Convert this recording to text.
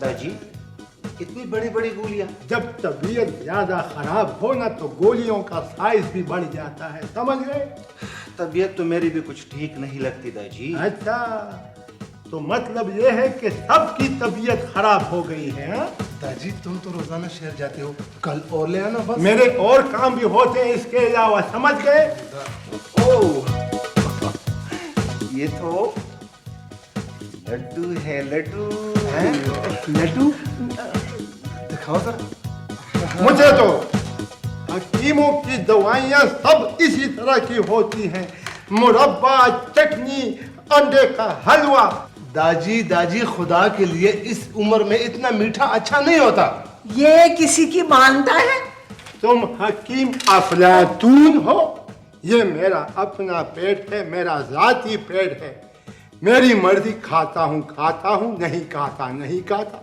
दादी इतनी बड़ी बड़ी गोलियां? जब तबीयत ज्यादा खराब हो ना तो गोलियों का साइज भी बढ़ जाता है, समझ गए? तबीयत तो मेरी भी कुछ ठीक नहीं लगती दादी। अच्छा, तो मतलब ये है कि सबकी तबीयत खराब हो गई है? हाँ? दादी तुम तो रोजाना शहर जाते हो, कल और ले आना बस। मेरे और काम भी होते हैं इसके अलावा, समझ गए? ओह ये तो लड्डू है, लड्डू। लड्डू दिखाओ सर। मुझे तो हकीमों की दवाइयाँ सब इसी तरह की होती हैं, मुरब्बा, चटनी, अंडे का हलवा। दादी दादी खुदा के लिए इस उम्र में इतना मीठा अच्छा नहीं होता। ये किसी की मानता है? तुम हकीम अफलातून हो। ये मेरा अपना पेट है, मेरा जाती पेट है। मेरी मर्जी, खाता हूँ, नहीं खाता नहीं खाता।